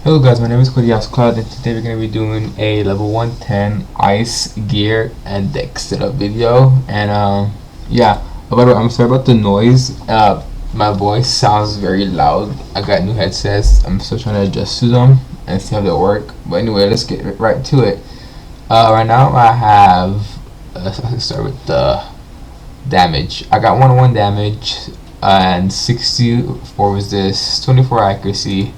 Hello guys, my name is Cloud, and today we're going to be doing a level 110 ice gear and deck setup video. And yeah, by the way, I'm sorry about the noise. My voice sounds very loud. I got new headsets. I'm still trying to adjust to them and see how they work. But anyway, let's get right to it. Right now I have let's start with the damage. I got 101 damage and 64 resist, 24 accuracy,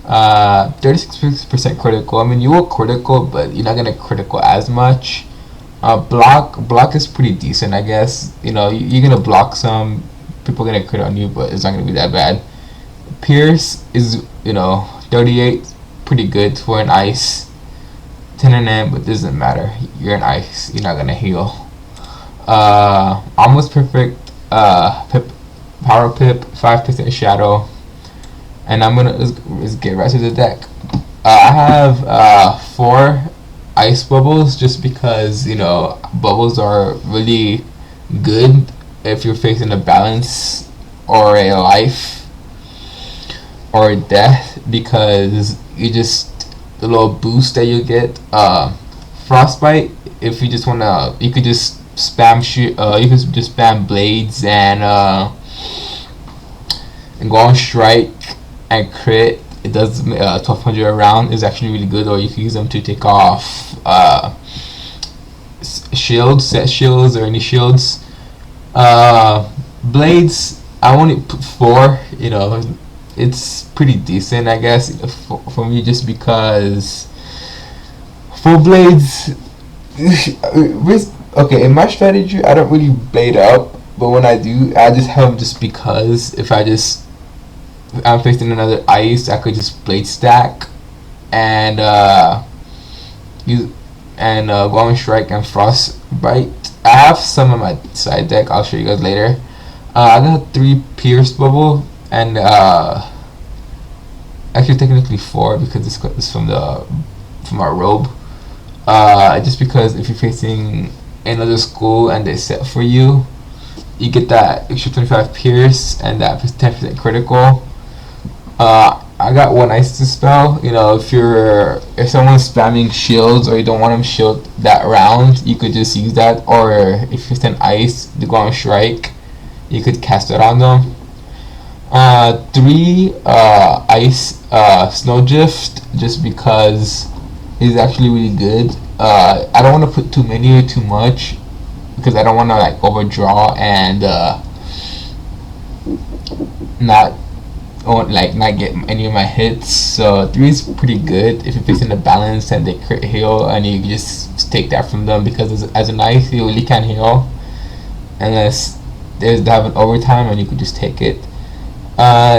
36% critical. I mean, you will critical, but you're not gonna critical as much. Block is pretty decent, I guess. You know, you're gonna block some. People are gonna crit on you, but it's not gonna be that bad. Pierce is, 38, pretty good for an ice. 10 and M, but doesn't matter. You're an ice. You're not gonna heal. Almost perfect. Power pip, 5% shadow. And I'm gonna let's get right to the deck. I have 4 ice bubbles just because bubbles are really good if you're facing a balance or a life or a death, because you just the little boost that you get. Frostbite, if you just wanna, you could just spam you could just spam blades and go on strike and crit. It does 1200 a round. Is actually really good. Or you can use them to take off shields, set shields, or any shields. Blades, I only put 4. It's pretty decent, I guess, for me, just because 4 blades. Okay, in my strategy, I don't really blade up, but when I do, I just have them just because if I'm facing another ice, I could just blade stack and go on strike and frostbite. I have some on my side deck. I'll show you guys later. I got 3 pierce bubble and actually technically 4 because this is from our robe. Just because if you're facing another school and they set for you, you get that extra 25 pierce and that 10% critical. I got 1 ice to spell. If someone's spamming shields or you don't want them shield that round, you could just use that. Or if you send ice to go on strike, you could cast it on them. 3 ice snow drift, just because it's actually really good. I don't want to put too many or too much because I don't want to overdraw and not get any of my hits. So 3 is pretty good if you're facing a balance and they crit heal, and you just take that from them, because as an ice you really can't heal unless they have an overtime, and you could just take it.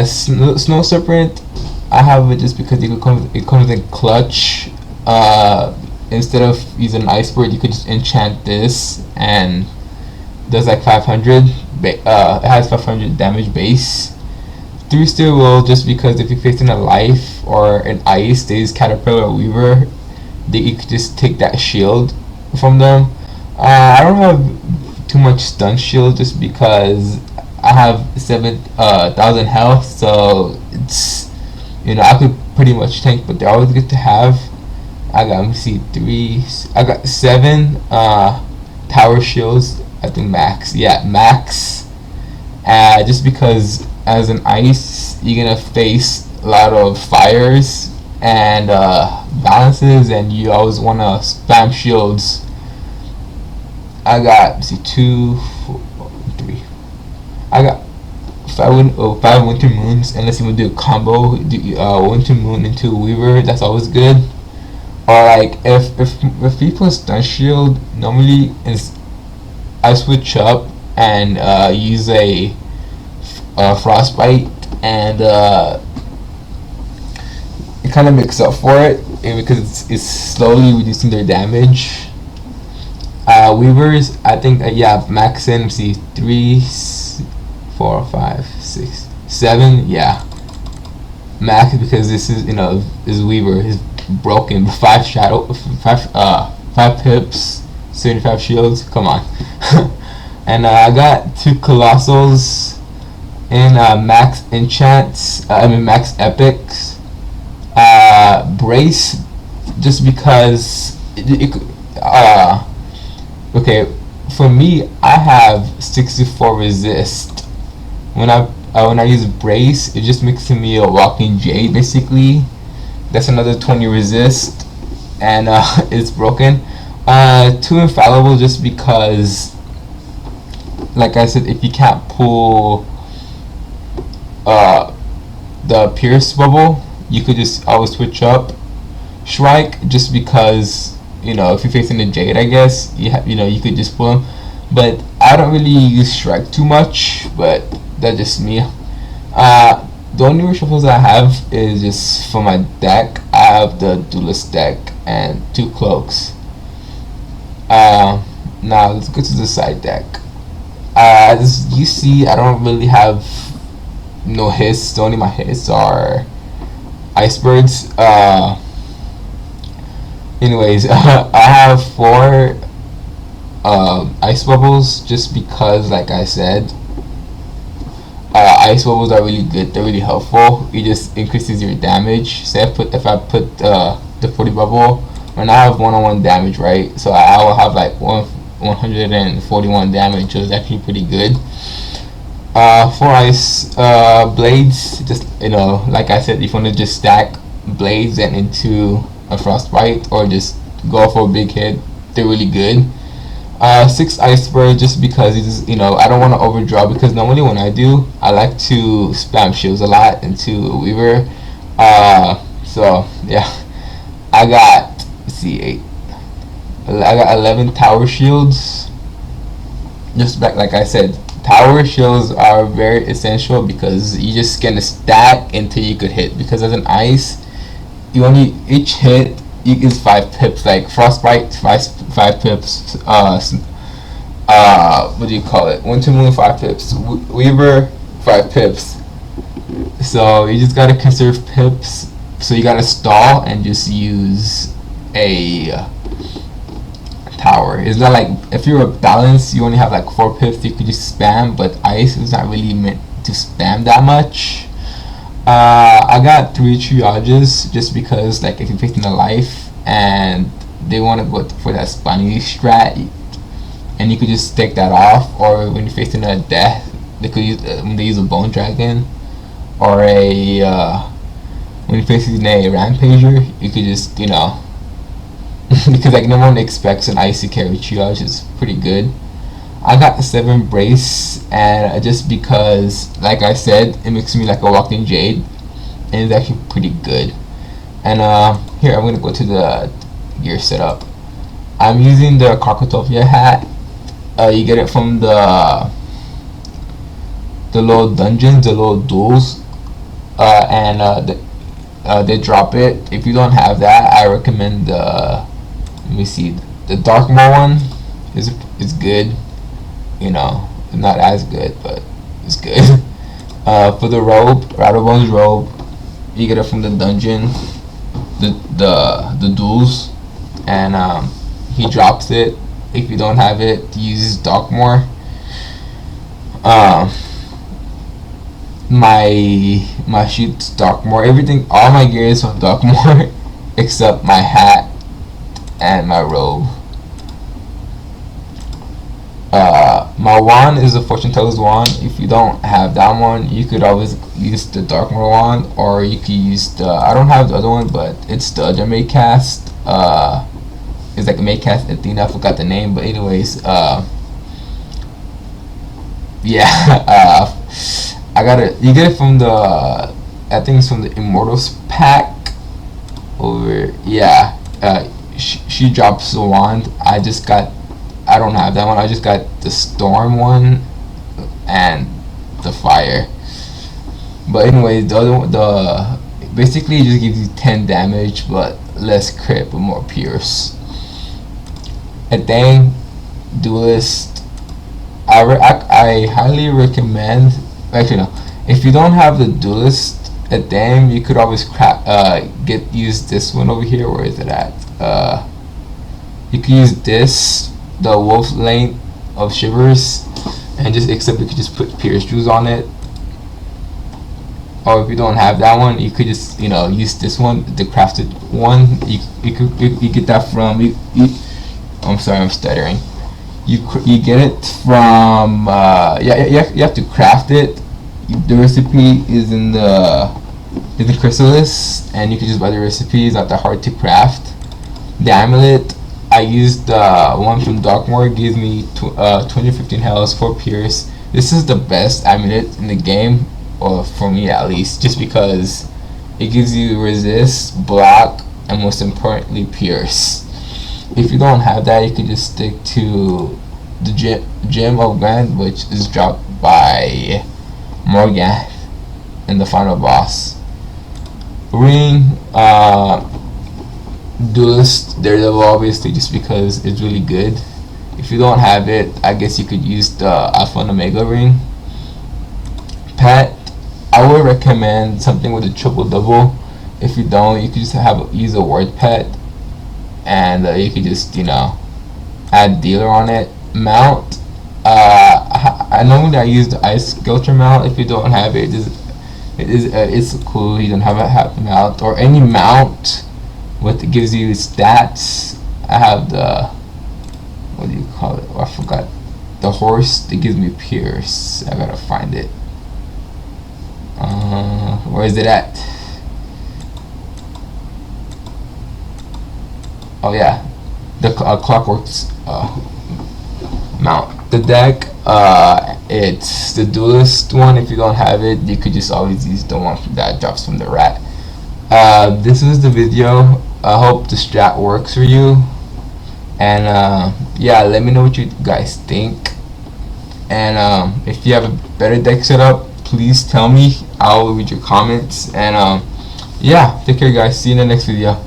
Snow serpent, I have it just because it comes in clutch. Instead of using ice bird, you could just enchant this and does 500. It has 500 damage base. 3 steel will, just because if you're facing a life or an ice, they use caterpillar or weaver, you could just take that shield from them. I don't have too much stun shield just because I have 7,000 health, so it's I could pretty much tank, but they're always good to have. I got 7 tower shields, I think max. Yeah, max. Just because as an ice, you're gonna face a lot of fires and balances, and you always wanna spam shields. I got 2, 4, 3. I got 5 winter moons, unless you want to do a combo, winter moon into weaver. That's always good. Or if people stun shield, normally I switch up and use a frostbite, and it kind of makes up for it because it's slowly reducing their damage. Weavers, I think max in 3, 4, 5, 6, 7. Yeah, max, because this is is weaver. His broken 5 shadow, 5 pips, 75 shields. Come on. And I got 2 colossals in max enchants. Max epics. Brace, just because okay, for me, I have 64 resist. When I use Brace, it just makes me a walking jade basically. That's another 20 resist, and it's broken. Too infallible, just because, like I said, if you can't pull the pierce bubble, you could just always switch up Shrike, just because, you know, if you're facing a Jade, I guess you could just pull him. But I don't really use Shrike too much, but that's just me. The only reshuffles I have is just for my deck. I have the Duelist deck and 2 cloaks. Now let's go to the side deck. As you see, I don't really have no hits. Only my hits are Icebergs. Anyways, I have 4 ice bubbles, just because, like I said, ice bubbles are really good. They're really helpful. It just increases your damage. Say if I put the 40 bubble, and I have 101 damage, right? So I will have like 141 damage. So it's actually pretty good. 4 ice blades. Just, like I said, if you want to just stack blades and into a frostbite, or just go for a big hit, they're really good. 6 iceberg, just because it's, I don't want to overdraw, because normally when I do, I like to spam shields a lot into Weaver. So yeah, I got, let's see, 8. I got 11 tower shields. Just like I said, tower shields are very essential, because you just gonna stack until you could hit. Because as an ice, you only, each hit you get 5 pips. Like frostbite, 5 pips. What do you call it? Winter moon, 5 pips. Weaver, 5 pips. So you just gotta conserve pips. So you gotta stall and just use a tower. It's not like, if you're a balance, you only have like 4 pips, you could just spam. But ice is not really meant to spam that much. I got 3 triages, just because, like, if you're facing a life and they want to go for that spiny strat, and you could just take that off. Or when you're facing a death, they could use when they use a bone dragon, or a when you're facing a rampager, you could just, because like no one expects an icy carry triage. Is pretty good. I got the 7 brace, and just because, like I said, it makes me like a walking jade, and it's actually pretty good. And here I'm gonna go to the gear setup. I'm using the Carcotopia hat. You get it from the little dungeons, the little duels, and they drop it. If you don't have that, I recommend the, let me see, the Darkmoor one is good. It's not as good, but it's good. For the robe, Rattlebone's robe, you get it from the dungeon, the duels, and he drops it. If you don't have it, use Darkmoor. My shoot's Darkmoor. Everything, all my gear is from Darkmoor except my hat and my robe. My wand is a fortune teller's wand. If you don't have that one, you could always use the Darkmoor wand, or you could use the, I don't have the other one, but it's the other Maycast. It's like a Maycast Athena, I forgot the name, but anyways, yeah. I got it. You get it from the, I think it's from the Immortals pack over. Yeah, she drops the wand. I don't have that one. I just got the storm one and the fire. But anyways, the other one, basically it just gives you 10 damage, but less crit, but more pierce. A dang duelist. I highly recommend. Actually, no. If you don't have the duelist, a dang, you could always use this one over here. Where is it at? You can use this, the Wolf Lane of Shivers, and just, except you could just put Pierce Jewels on it. or if you don't have that one, you could just use this one, the crafted one. You get that from I'm sorry, I'm stuttering. You get it from you have to craft it. The recipe is in the chrysalis, and you can just buy the recipe. It's not that hard to craft. The amulet, I used the one from Darkmoor. Gives me 215 health, 4 pierce. This is the best amulet in the game, or for me at least, just because it gives you resist, block, and most importantly pierce. If you don't have that, you can just stick to the Gem of Grand, which is dropped by Morgan in the final boss. Ring, Duelist, Daredevil, obviously, just because it's really good. If you don't have it, I guess you could use the Alpha and Omega ring. Pet, I would recommend something with a triple double. If you don't, you could just use a word pet, and you could just add dealer on it. Mount, I normally I use the Ice Skelter mount. If you don't have it, it's cool. You don't have a half mount or any mount what gives you stats. I have the, what do you call it? Oh, I forgot. The horse that gives me pierce. I gotta find it. Where is it at? Oh yeah, the Clockwork's mount. The deck, it's the Duelist one. If you don't have it, you could just always use the one that drops from the rat. This is the video. I hope the strat works for you, and yeah, let me know what you guys think, and if you have a better deck setup, please tell me. I'll read your comments, and yeah, take care guys, see you in the next video.